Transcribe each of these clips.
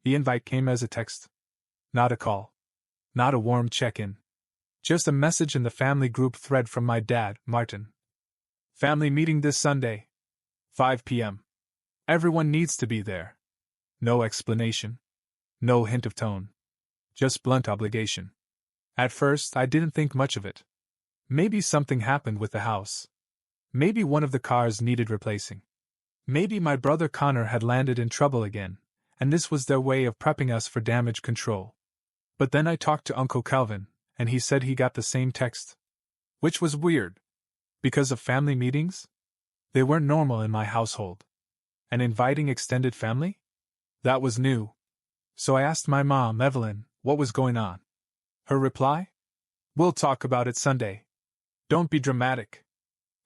The invite came as a text. Not a call. Not a warm check-in. Just a message in the family group thread from my dad, Martin. Family meeting this Sunday. 5 p.m. Everyone needs to be there. No explanation. No hint of tone. Just blunt obligation. At first, I didn't think much of it. Maybe something happened with the house. Maybe one of the cars needed replacing. Maybe my brother Connor had landed in trouble again, and this was their way of prepping us for damage control. But then I talked to Uncle Calvin, and he said he got the same text. Which was weird. Because of family meetings? They weren't normal in my household. And inviting extended family? That was new. So I asked my mom, Evelyn, what was going on. Her reply? We'll talk about it Sunday. Don't be dramatic.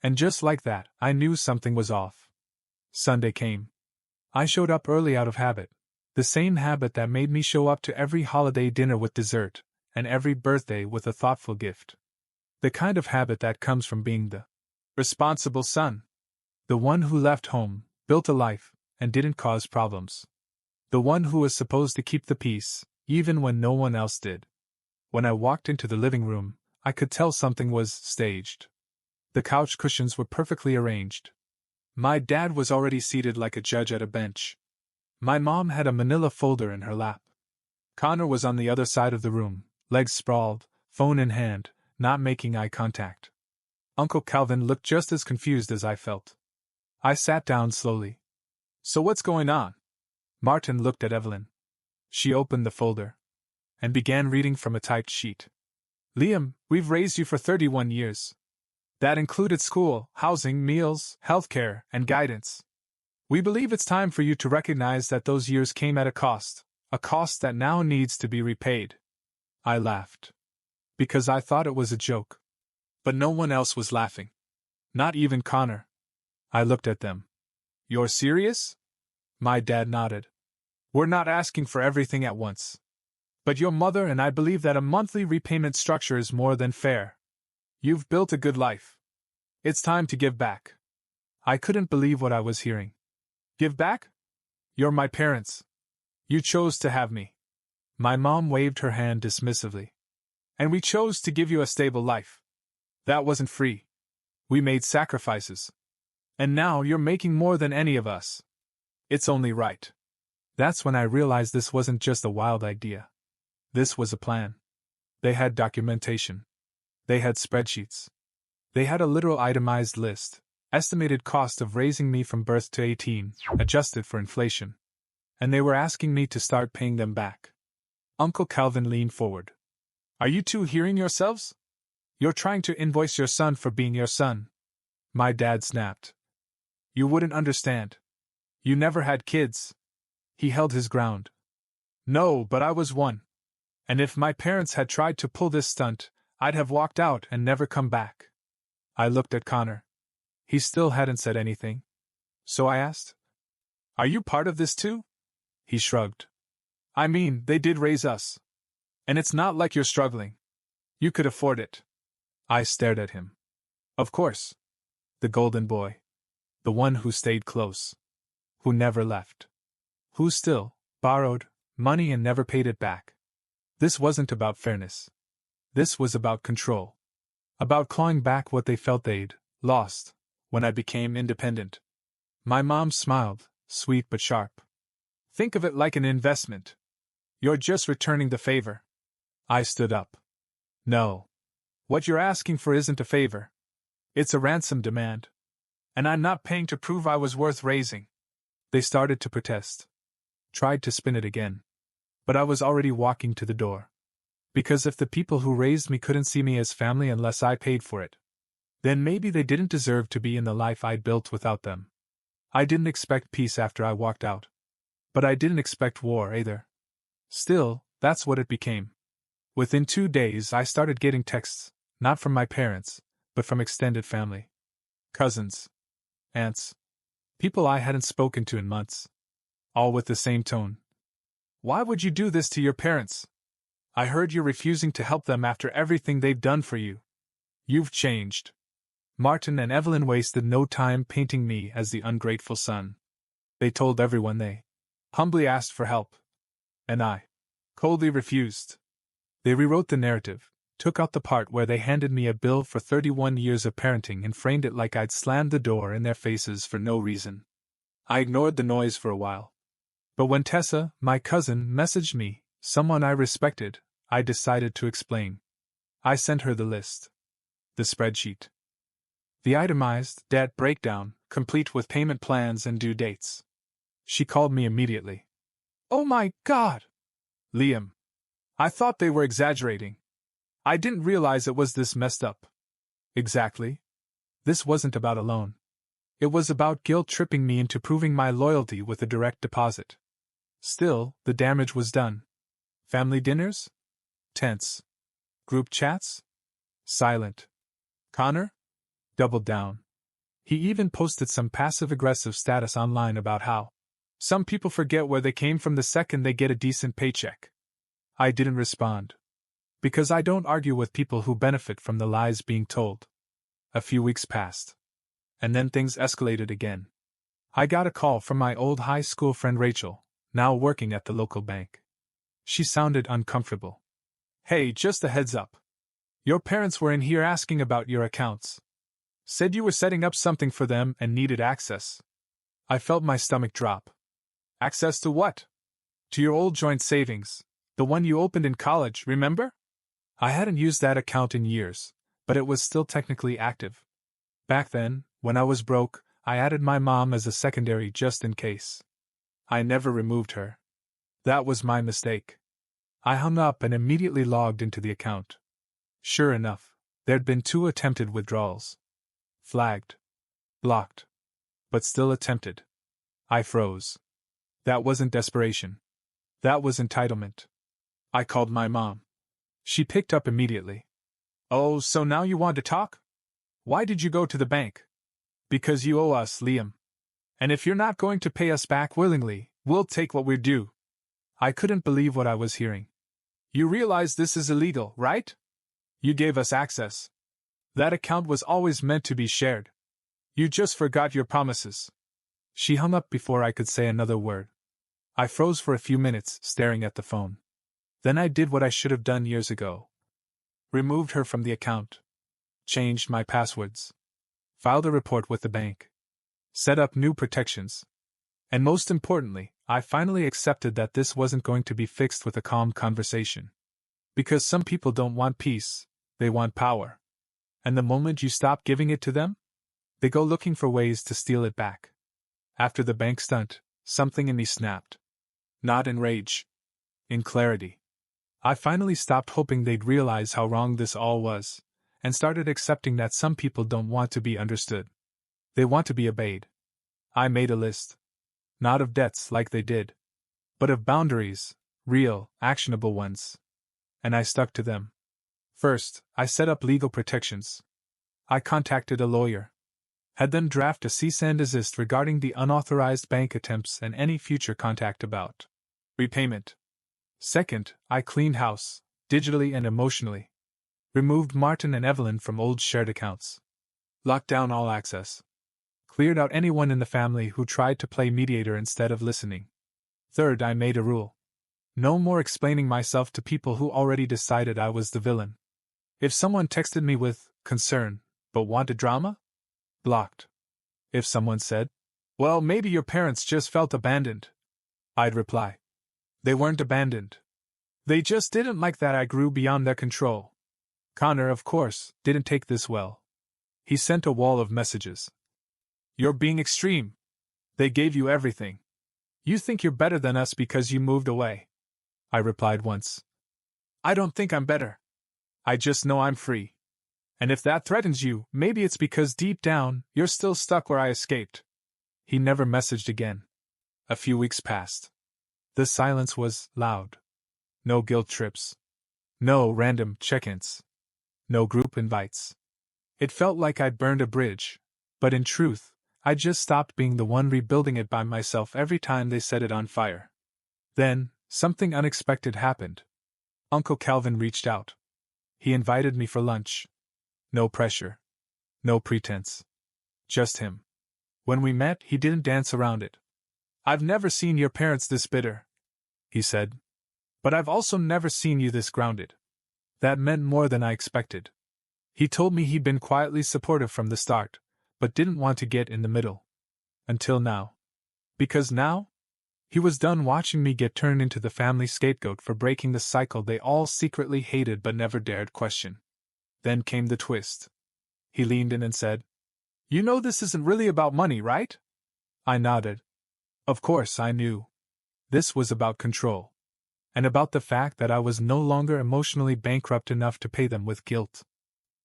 And just like that, I knew something was off. Sunday came. I showed up early out of habit. The same habit that made me show up to every holiday dinner with dessert, and every birthday with a thoughtful gift. The kind of habit that comes from being the responsible son. The one who left home, built a life, and didn't cause problems. The one who was supposed to keep the peace, even when no one else did. When I walked into the living room, I could tell something was staged. The couch cushions were perfectly arranged. My dad was already seated like a judge at a bench. My mom had a manila folder in her lap. Connor was on the other side of the room, legs sprawled, phone in hand, not making eye contact. Uncle Calvin looked just as confused as I felt. I sat down slowly. So what's going on? Martin looked at Evelyn. She opened the folder and began reading from a typed sheet. Liam, we've raised you for 31 years. That included school, housing, meals, healthcare, and guidance. We believe it's time for you to recognize that those years came at a cost that now needs to be repaid. I laughed. Because I thought it was a joke. But no one else was laughing. Not even Connor. I looked at them. You're serious? My dad nodded. We're not asking for everything at once. But your mother and I believe that a monthly repayment structure is more than fair. You've built a good life. It's time to give back. I couldn't believe what I was hearing. Give back? You're my parents. You chose to have me. My mom waved her hand dismissively. And we chose to give you a stable life. That wasn't free. We made sacrifices. And now you're making more than any of us. It's only right. That's when I realized this wasn't just a wild idea. This was a plan. They had documentation. They had spreadsheets. They had a literal itemized list, estimated cost of raising me from birth to 18, adjusted for inflation. And they were asking me to start paying them back. Uncle Calvin leaned forward. Are you two hearing yourselves? You're trying to invoice your son for being your son. My dad snapped. You wouldn't understand. You never had kids. He held his ground. No, but I was one. And if my parents had tried to pull this stunt, I'd have walked out and never come back. I looked at Connor. He still hadn't said anything. So I asked, Are you part of this too? He shrugged. I mean, they did raise us. And it's not like you're struggling. You could afford it. I stared at him. Of course. The golden boy. The one who stayed close. Who never left. Who still borrowed money and never paid it back. This wasn't about fairness. This was about control. About clawing back what they felt they'd lost when I became independent. My mom smiled, sweet but sharp. Think of it like an investment. You're just returning the favor. I stood up. No. What you're asking for isn't a favor. It's a ransom demand. And I'm not paying to prove I was worth raising. They started to protest. Tried to spin it again. But I was already walking to the door. Because if the people who raised me couldn't see me as family unless I paid for it, then maybe they didn't deserve to be in the life I'd built without them. I didn't expect peace after I walked out. But I didn't expect war either. Still, that's what it became. Within 2 days I started getting texts, not from my parents, but from extended family. Cousins. Aunts. People I hadn't spoken to in months. All with the same tone. Why would you do this to your parents? I heard you're refusing to help them after everything they've done for you. You've changed. Martin and Evelyn wasted no time painting me as the ungrateful son. They told everyone they humbly asked for help. and I coldly refused. They rewrote the narrative, took out the part where they handed me a bill for 31 years of parenting and framed it like I'd slammed the door in their faces for no reason. I ignored the noise for a while. But when Tessa, my cousin, messaged me, someone I respected, I decided to explain. I sent her the list. The spreadsheet. The itemized debt breakdown, complete with payment plans and due dates. She called me immediately. "Oh my God! Liam. I thought they were exaggerating. I didn't realize it was this messed up." Exactly. This wasn't about a loan. It was about guilt-tripping me into proving my loyalty with a direct deposit. Still, the damage was done. Family dinners? Tense. Group chats? Silent. Connor? Doubled down. He even posted some passive-aggressive status online about how some people forget where they came from the second they get a decent paycheck. I didn't respond. Because I don't argue with people who benefit from the lies being told. A few weeks passed. And then things escalated again. I got a call from my old high school friend Rachel, now working at the local bank. She sounded uncomfortable. "Hey, just a heads up. Your parents were in here asking about your accounts. Said you were setting up something for them and needed access." I felt my stomach drop. "Access to what?" "To your old joint savings. The one you opened in college, remember?" I hadn't used that account in years, but it was still technically active. Back then, when I was broke, I added my mom as a secondary just in case. I never removed her. That was my mistake. I hung up and immediately logged into the account. Sure enough, there'd been 2 attempted withdrawals. Flagged. Blocked. But still attempted. I froze. That wasn't desperation. That was entitlement. I called my mom. She picked up immediately. "Oh, so now you want to talk? Why did you go to the bank?" "Because you owe us, Liam. And if you're not going to pay us back willingly, we'll take what we're due." I couldn't believe what I was hearing. "You realize this is illegal, right? You gave us access. That account was always meant to be shared. You just forgot your promises." She hung up before I could say another word. I froze for a few minutes, staring at the phone. Then I did what I should have done years ago. Removed her from the account. Changed my passwords. Filed a report with the bank. Set up new protections. And most importantly, I finally accepted that this wasn't going to be fixed with a calm conversation. Because some people don't want peace, they want power. And the moment you stop giving it to them, they go looking for ways to steal it back. After the bank stunt, something in me snapped. Not in rage. In clarity. I finally stopped hoping they'd realize how wrong this all was, and started accepting that some people don't want to be understood. They want to be obeyed. I made a list. Not of debts like they did, but of boundaries, real, actionable ones. And I stuck to them. First, I set up legal protections. I contacted a lawyer. Had them draft a cease and desist regarding the unauthorized bank attempts and any future contact about repayment. Second, I cleaned house, digitally and emotionally. Removed Martin and Evelyn from old shared accounts. Locked down all access. Cleared out anyone in the family who tried to play mediator instead of listening. Third, I made a rule. No more explaining myself to people who already decided I was the villain. If someone texted me with concern, but wanted drama? Blocked. If someone said, "Well, maybe your parents just felt abandoned," I'd reply, "They weren't abandoned. They just didn't like that I grew beyond their control." Connor, of course, didn't take this well. He sent a wall of messages. "You're being extreme. They gave you everything. You think you're better than us because you moved away." I replied once. "I don't think I'm better. I just know I'm free. And if that threatens you, maybe it's because deep down, you're still stuck where I escaped." He never messaged again. A few weeks passed. The silence was loud. No guilt trips. No random check-ins. No group invites. It felt like I'd burned a bridge, but in truth, I just stopped being the one rebuilding it by myself every time they set it on fire. Then, something unexpected happened. Uncle Calvin reached out. He invited me for lunch. No pressure. No pretense. Just him. When we met, he didn't dance around it. "I've never seen your parents this bitter," he said. But I've also never seen you this grounded. That meant more than I expected. He told me he'd been quietly supportive from the start, but didn't want to get in the middle. Until now. Because now? He was done watching me get turned into the family scapegoat for breaking the cycle they all secretly hated but never dared question. Then came the twist. He leaned in and said, "You know this isn't really about money, right?" I nodded. Of course I knew. This was about control. And about the fact that I was no longer emotionally bankrupt enough to pay them with guilt.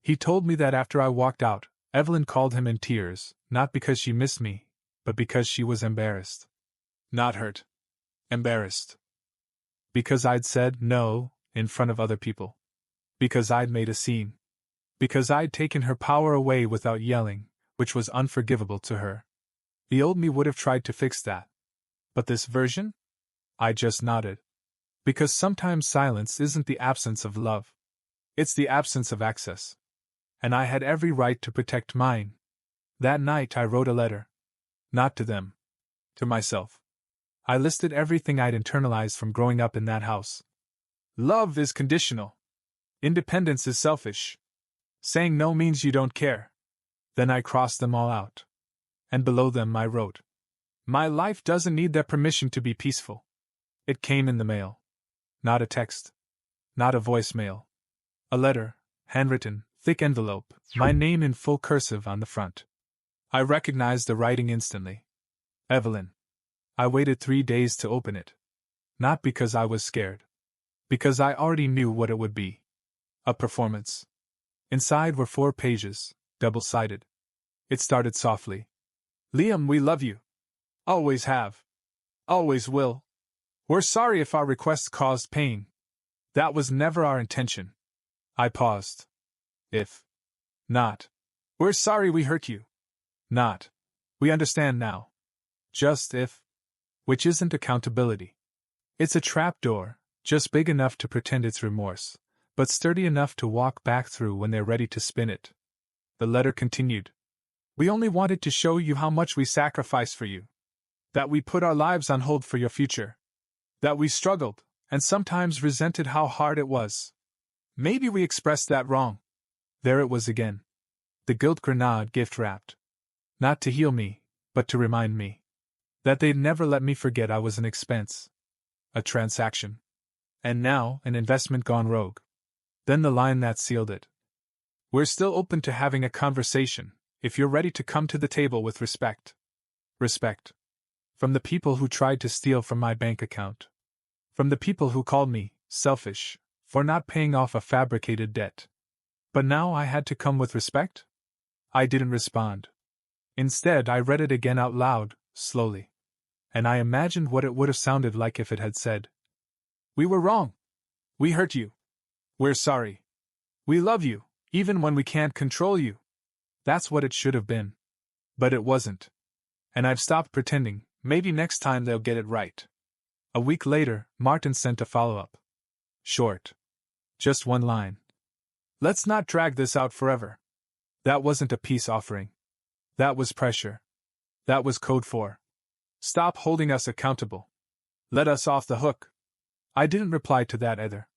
He told me that after I walked out, Evelyn called him in tears, not because she missed me, but because she was embarrassed. Not hurt. Embarrassed. Because I'd said no, in front of other people. Because I'd made a scene. Because I'd taken her power away without yelling, which was unforgivable to her. The old me would have tried to fix that. But this version? I just nodded. Because sometimes silence isn't the absence of love. It's the absence of access. And I had every right to protect mine. That night I wrote a letter. Not to them. To myself. I listed everything I'd internalized from growing up in that house. Love is conditional. Independence is selfish. Saying no means you don't care. Then I crossed them all out. And below them I wrote, "My life doesn't need their permission to be peaceful." It came in the mail. Not a text. Not a voicemail. A letter, handwritten, thick envelope, my name in full cursive on the front. I recognized the writing instantly. Evelyn. I waited 3 days to open it. Not because I was scared. Because I already knew what it would be. A performance. Inside were 4 pages, double-sided. It started softly. "Liam, we love you. Always have. Always will. We're sorry if our request caused pain. That was never our intention." I paused. If not. "We're sorry we hurt you." Not. "We understand now." Just if. Which isn't accountability. It's a trapdoor, just big enough to pretend it's remorse, but sturdy enough to walk back through when they're ready to spin it. The letter continued. "We only wanted to show you how much we sacrificed for you. That we put our lives on hold for your future. That we struggled, and sometimes resented how hard it was. Maybe we expressed that wrong." There it was again. The guilt grenade gift wrapped. Not to heal me, but to remind me. That they'd never let me forget I was an expense. A transaction. And now, an investment gone rogue. Then the line that sealed it. "We're still open to having a conversation, if you're ready to come to the table with respect." Respect. From the people who tried to steal from my bank account. From the people who called me selfish for not paying off a fabricated debt. But now I had to come with respect? I didn't respond. Instead, I read it again out loud, slowly. And I imagined what it would have sounded like if it had said, "We were wrong. We hurt you. We're sorry. We love you, even when we can't control you." That's what it should have been. But it wasn't. And I've stopped pretending. Maybe next time they'll get it right. A week later, Martin sent a follow-up. Short. Just 1 line. "Let's not drag this out forever." That wasn't a peace offering. That was pressure. That was code for, "Stop holding us accountable. Let us off the hook." I didn't reply to that either.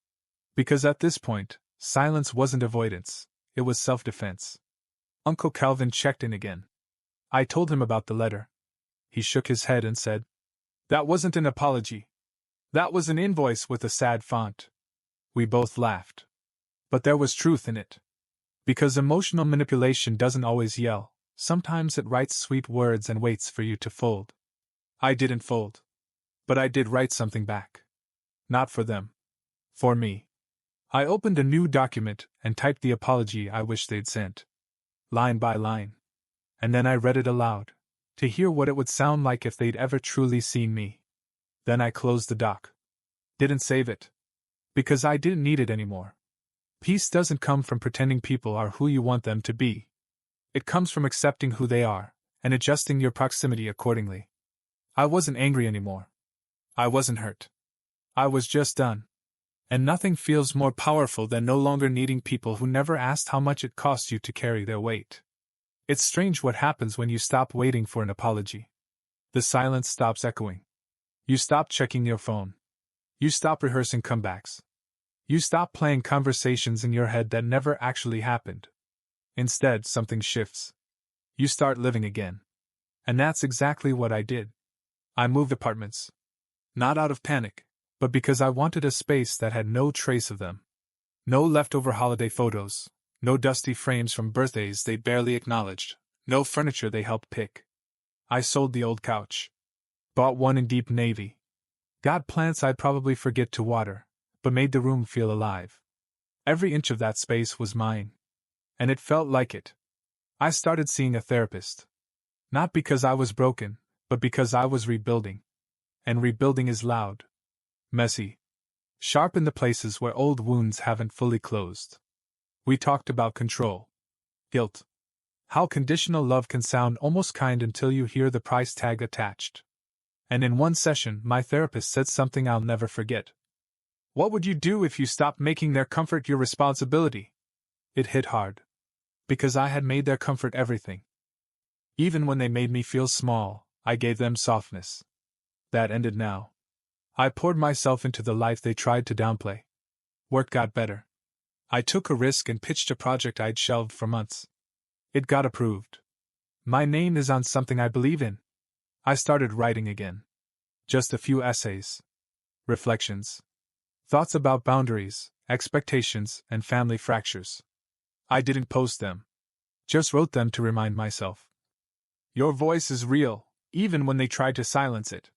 Because at this point, silence wasn't avoidance, it was self-defense. Uncle Calvin checked in again. I told him about the letter. He shook his head and said, "That wasn't an apology. That was an invoice with a sad font." We both laughed. But there was truth in it. Because emotional manipulation doesn't always yell, sometimes it writes sweet words and waits for you to fold. I didn't fold. But I did write something back. Not for them. For me. I opened a new document and typed the apology I wished they'd sent. Line by line. And then I read it aloud, to hear what it would sound like if they'd ever truly seen me. Then I closed the doc. Didn't save it. Because I didn't need it anymore. Peace doesn't come from pretending people are who you want them to be. It comes from accepting who they are, and adjusting your proximity accordingly. I wasn't angry anymore. I wasn't hurt. I was just done. And nothing feels more powerful than no longer needing people who never asked how much it cost you to carry their weight. It's strange what happens when you stop waiting for an apology. The silence stops echoing. You stop checking your phone. You stop rehearsing comebacks. You stop playing conversations in your head that never actually happened. Instead, something shifts. You start living again. And that's exactly what I did. I moved apartments. Not out of panic, but because I wanted a space that had no trace of them. No leftover holiday photos, no dusty frames from birthdays they barely acknowledged, no furniture they helped pick. I sold the old couch. Bought one in deep navy. Got plants I'd probably forget to water, but made the room feel alive. Every inch of that space was mine. And it felt like it. I started seeing a therapist. Not because I was broken, but because I was rebuilding. And rebuilding is loud. Messy. Sharp in the places where old wounds haven't fully closed. We talked about control. Guilt. How conditional love can sound almost kind until you hear the price tag attached. And in one session, my therapist said something I'll never forget. What would you do if you stopped making their comfort your responsibility? It hit hard. Because I had made their comfort everything. Even when they made me feel small, I gave them softness. That ended now. I poured myself into the life they tried to downplay. Work got better. I took a risk and pitched a project I'd shelved for months. It got approved. My name is on something I believe in. I started writing again. Just a few essays. Reflections. Thoughts about boundaries, expectations, and family fractures. I didn't post them. Just wrote them to remind myself. Your voice is real, even when they tried to silence it.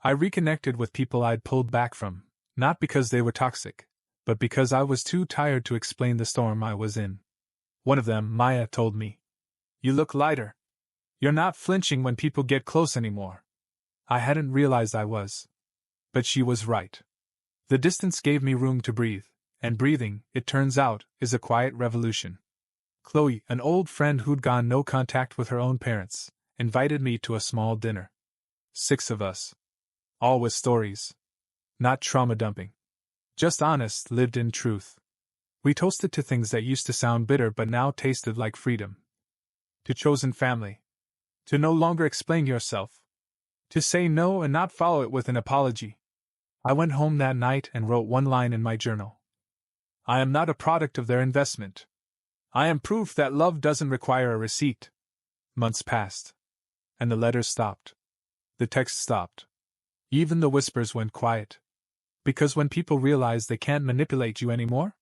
I reconnected with people I'd pulled back from, not because they were toxic, but because I was too tired to explain the storm I was in. One of them, Maya, told me, "You look lighter. You're not flinching when people get close anymore." I hadn't realized I was. But she was right. The distance gave me room to breathe, and breathing, it turns out, is a quiet revolution. Chloe, an old friend who'd gone no contact with her own parents, invited me to a small dinner. 6 of us. All with stories. Not trauma dumping. Just honest, lived in truth. We toasted to things that used to sound bitter but now tasted like freedom. To chosen family. To no longer explain yourself. To say no and not follow it with an apology. I went home that night and wrote one line in my journal. I am not a product of their investment. I am proof that love doesn't require a receipt. Months passed. And the letters stopped. The texts stopped. Even the whispers went quiet. Because when people realize they can't manipulate you anymore,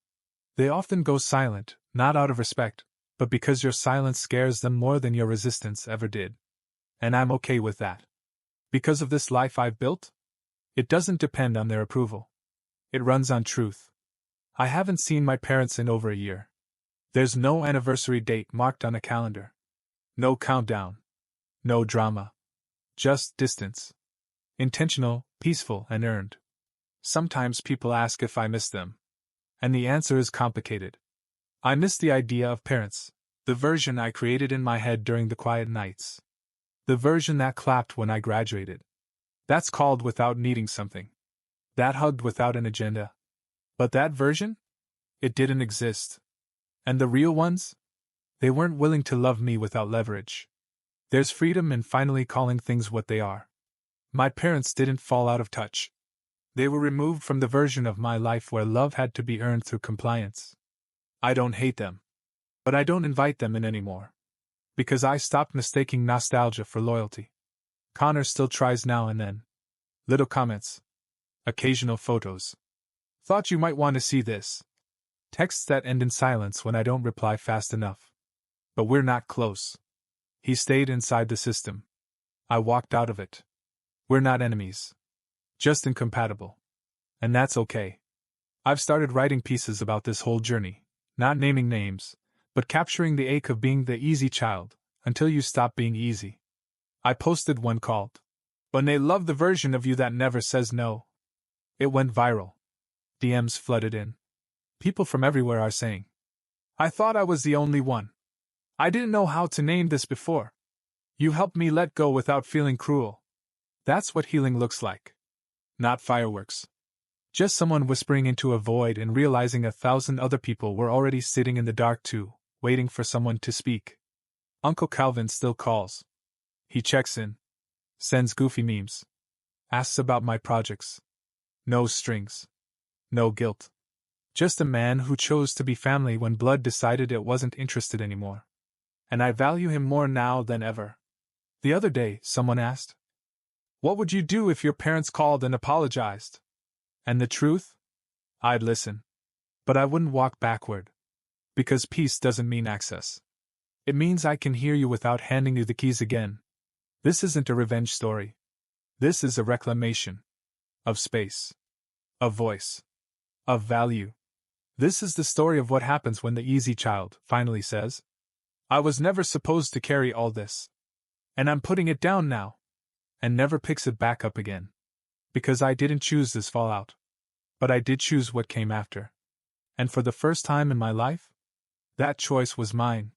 they often go silent, not out of respect, but because your silence scares them more than your resistance ever did. And I'm okay with that. Because of this life I've built, it doesn't depend on their approval. It runs on truth. I haven't seen my parents in over a year. There's no anniversary date marked on a calendar. No countdown. No drama. Just distance. Intentional, peaceful, and earned. Sometimes people ask if I miss them. And the answer is complicated. I miss the idea of parents, the version I created in my head during the quiet nights. The version that clapped when I graduated. That's called without needing something. That hugged without an agenda. But that version? It didn't exist. And the real ones? They weren't willing to love me without leverage. There's freedom in finally calling things what they are. My parents didn't fall out of touch. They were removed from the version of my life where love had to be earned through compliance. I don't hate them. But I don't invite them in anymore. Because I stopped mistaking nostalgia for loyalty. Connor still tries now and then. Little comments. Occasional photos. Thought you might want to see this. Texts that end in silence when I don't reply fast enough. But we're not close. He stayed inside the system. I walked out of it. We're not enemies. Just incompatible. And that's okay. I've started writing pieces about this whole journey, not naming names, but capturing the ache of being the easy child, until you stop being easy. I posted one called, "When They Love the Version of You That Never Says No." It went viral. DMs flooded in. People from everywhere are saying, "I thought I was the only one. I didn't know how to name this before. You helped me let go without feeling cruel." That's what healing looks like. Not fireworks. Just someone whispering into a void and realizing 1,000 other people were already sitting in the dark too, waiting for someone to speak. Uncle Calvin still calls. He checks in. Sends goofy memes. Asks about my projects. No strings. No guilt. Just a man who chose to be family when blood decided it wasn't interested anymore. And I value him more now than ever. The other day, someone asked, "What would you do if your parents called and apologized?" And the truth? I'd listen. But I wouldn't walk backward. Because peace doesn't mean access. It means I can hear you without handing you the keys again. This isn't a revenge story. This is a reclamation. Of space. Of voice. Of value. This is the story of what happens when the easy child finally says, "I was never supposed to carry all this. And I'm putting it down now." And never picks it back up again. Because I didn't choose this fallout. But I did choose what came after. And for the first time in my life, that choice was mine.